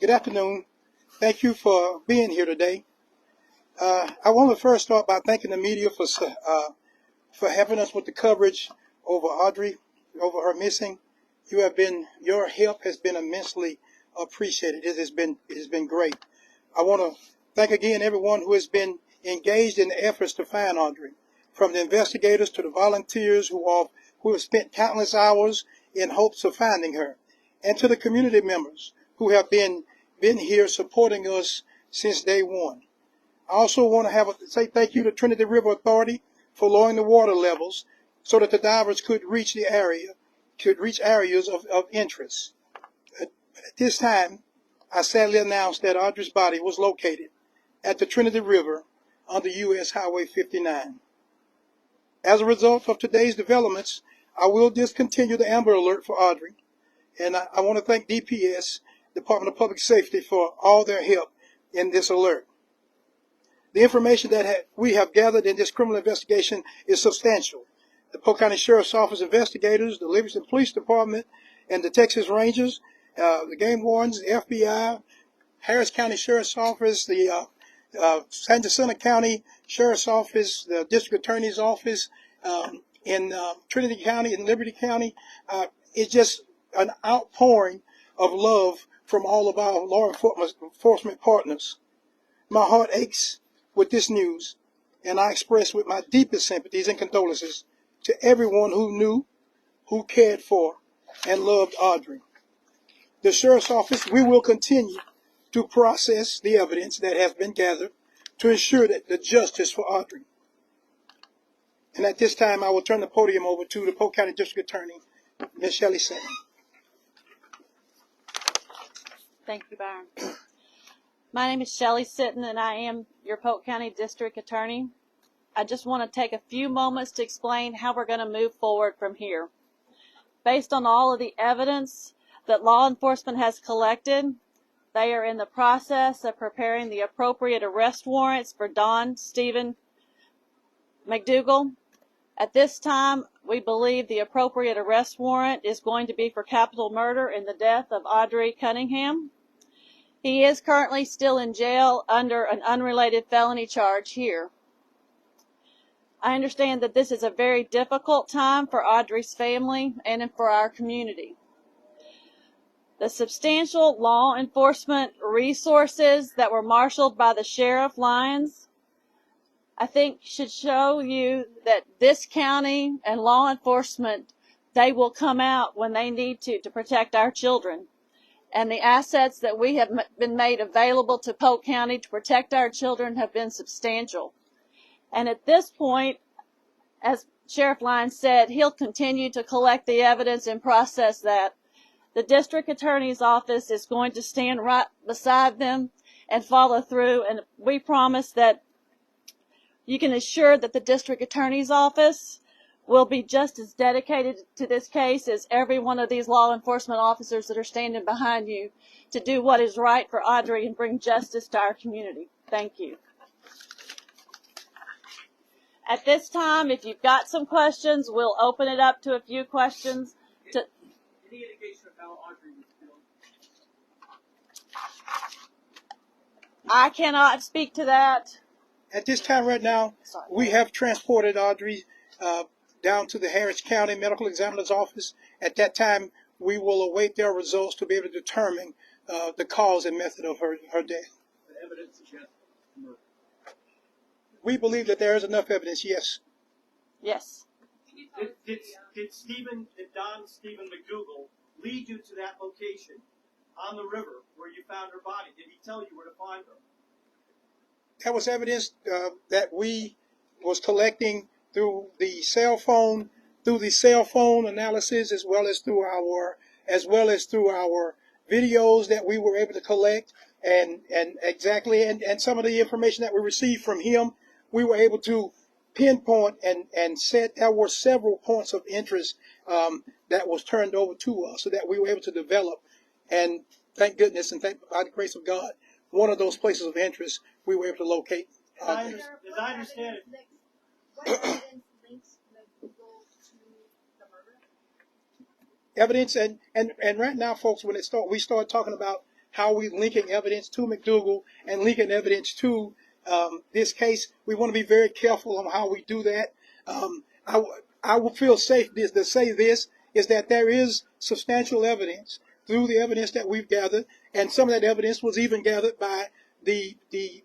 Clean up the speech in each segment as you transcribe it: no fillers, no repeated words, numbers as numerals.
Good afternoon. Thank you for being here today. I want to first start by thanking the media for having us with the coverage over Audrii, over her missing. Your help has been immensely appreciated. It has been great. I want to thank again everyone who has been engaged in the efforts to find Audrii, from the investigators to the volunteers who have spent countless hours in hopes of finding her, and to the community members who have been here supporting us since day one. I also want to say thank you to Trinity River Authority for lowering the water levels so that the divers could reach areas of interest. At this time, I sadly announced that Audrii's body was located at the Trinity River under U.S. Highway 59. As a result of today's developments, I will discontinue the Amber Alert for Audrii, and I want to thank DPS, Department of Public Safety, for all their help in this alert. The information that we have gathered in this criminal investigation is substantial. The Polk County Sheriff's Office investigators, the Livingston Police Department, and the Texas Rangers, the game wardens, the FBI, Harris County Sheriff's Office, the San Jacinto County Sheriff's Office, the District Attorney's Office in Trinity County and Liberty County. It's just an outpouring of love from all of our law enforcement partners. My heart aches with this news, and I express with my deepest sympathies and condolences to everyone who knew, who cared for, and loved Audrii. The Sheriff's Office, we will continue to process the evidence that has been gathered to ensure that the justice for Audrii. And at this time, I will turn the podium over to the Polk County District Attorney, Ms. Shelly Sitton. Thank you, Byron. My name is Shelly Sitton, and I am your Polk County District Attorney. I just want to take a few moments to explain how we're going to move forward from here. Based on all of the evidence that law enforcement has collected, they are in the process of preparing the appropriate arrest warrants for Don Steven McDougal. At this time, we believe the appropriate arrest warrant is going to be for capital murder in the death of Audrii Cunningham. He is currently still in jail under an unrelated felony charge here. I understand that this is a very difficult time for Audrii's family and for our community. The substantial law enforcement resources that were marshaled by the Sheriff Lyons, I think, should show you that this county and law enforcement, they will come out when they need to protect our children. And the assets that we have been made available to Polk County to protect our children have been substantial. And at this point, as Sheriff Lyons said, he'll continue to collect the evidence and process that. The District Attorney's Office is going to stand right beside them and follow through. And we promise that you can assure that the District Attorney's Office will be just as dedicated to this case as every one of these law enforcement officers that are standing behind you to do what is right for Audrii and bring justice to our community. Thank you. At this time, if you've got some questions, we'll open it up to a few questions. Any indication of how Audrii was feeling? I cannot speak to that. At this time right now, we have transported Audrii down to the Harris County Medical Examiner's Office. At that time, we will await their results to be able to determine the cause and method of her death. The evidence suggests murder. We believe that there is enough evidence, yes. Yes. Did Don Steven McDougal lead you to that location on the river where you found her body? Did he tell you where to find her? That was evidence that we was collecting through the cell phone analysis, as well as through our videos that we were able to collect, and some of the information that we received from him, we were able to pinpoint and said there were several points of interest that was turned over to us, so that we were able to develop. And thank goodness and thank by the grace of God, one of those places of interest we were able to locate. As I understand it, what evidence links McDougal to the murder? Evidence and right now, folks, when we start talking about how we linking evidence to McDougal and linking evidence to this case. We want to be very careful on how we do that. I will feel safe to say this is that there is substantial evidence through the evidence that we've gathered, and some of that evidence was even gathered by the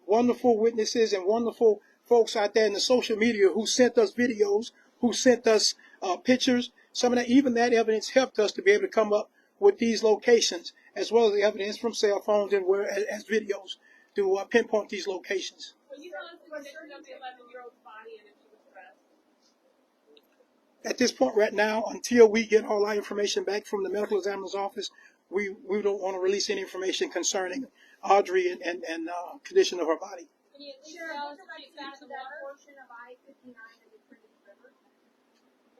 wonderful witnesses and wonderful folks out there in the social media who sent us videos, who sent us pictures. Some of that, even that evidence helped us to be able to come up with these locations, as well as the evidence from cell phones and as videos to pinpoint these locations. Well, you found the picture of the 11-year-old's body and if she was dressed. At this point right now, until we get all our information back from the medical examiner's office, we don't want to release any information concerning Audrii and condition of her body. Can you at least Sheriff, tell us would you if like she to get found to the that water? portion of I-59 and the Trinity River?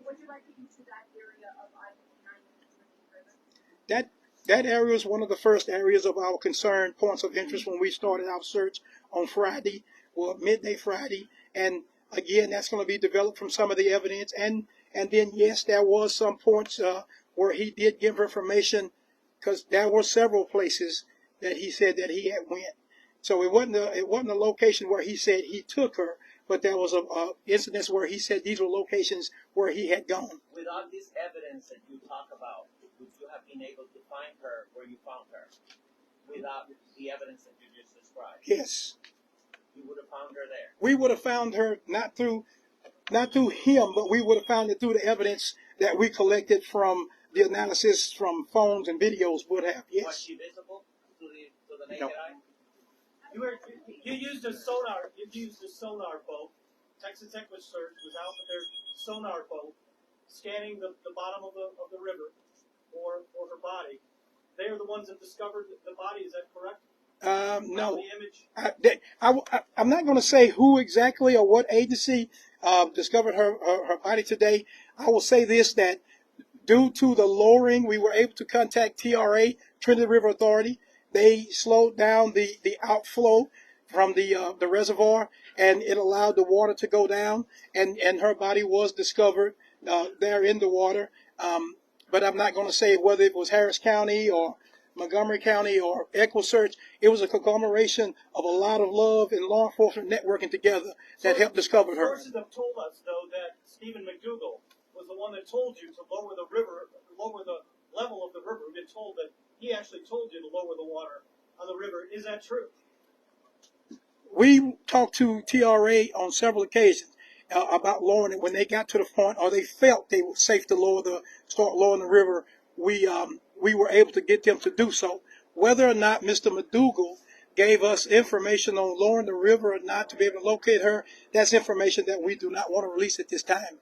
Would you like to get to that area of I-59 and the Trinity River? That area is one of the first areas of our concern points of interest when we started our search on Friday, or midday Friday. And again, that's going to be developed from some of the evidence. And then, yes, there was some points where he did give information, because there were several places that he said that he had went. So it wasn't a location where he said he took her, but there was a incident where he said these were locations where he had gone. Without this evidence that you talk about, would you have been able to find her where you found her? Without the evidence that you just described? Yes. You would have found her there? We would have found her not through him, but we would have found it through the evidence that we collected from the analysis from phones and videos would have, Was yes. she visible to the naked No. eye? You used a sonar. You used a sonar boat. Texas Equus Search was out with their sonar boat, scanning the bottom of the river for her body. They are the ones that discovered the body. Is that correct? No. The image. I'm not going to say who exactly or what agency discovered her body today. I will say this, that due to the lowering, we were able to contact TRA, Trinity River Authority. They slowed down the outflow from the reservoir, and it allowed the water to go down, and her body was discovered there in the water. But I'm not going to say whether it was Harris County or Montgomery County or EquiSearch. It was a conglomeration of a lot of love and law enforcement networking together that helped discover her. Sources have told us, though, that Stephen McDougal was the one that told you to lower the level of the river. We've been told that he actually told you to lower the water on the river. Is that true? We talked to TRA on several occasions about lowering it when they got to the point, or they felt they were safe to start lowering the river. We were able to get them to do so. Whether or not Mr. McDougal gave us information on lowering the river or not to be able to locate her, that's information that we do not want to release at this time.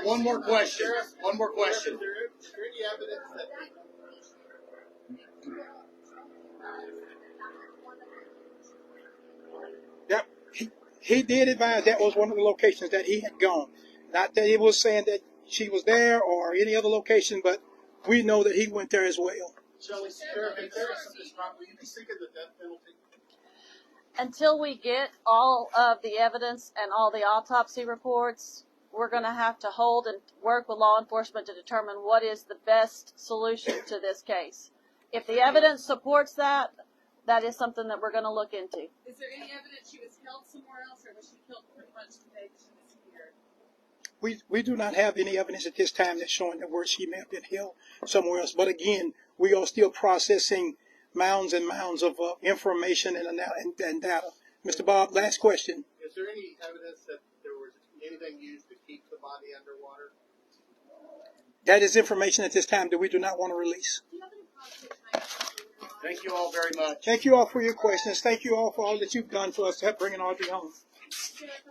One more question. One more question. Is there any evidence that Yep. He did advise that was one of the locations that he had gone. Not that he was saying that she was there or any other location, but we know that he went there as well. Shelly, Sheriff, if there is something wrong, will you be seeking the death penalty? Until we get all of the evidence and all the autopsy reports, we're going to have to hold and work with law enforcement to determine what is the best solution to this case. If the evidence supports that, that is something that we're going to look into. Is there any evidence she was held somewhere else, or was she killed pretty much today that she disappeared? We do not have any evidence at this time that's showing that where she may have been held somewhere else. But again, we are still processing mounds and mounds of information and data. Mr. Bob, last question. Is there any evidence that there was anything used to keep the body underwater? That is information at this time that we do not want to release. Do you have any positive findings? Thank you all very much. Thank you all for your questions. Thank you all for all that you've done for us to help bringing Audrii home. Sheriff,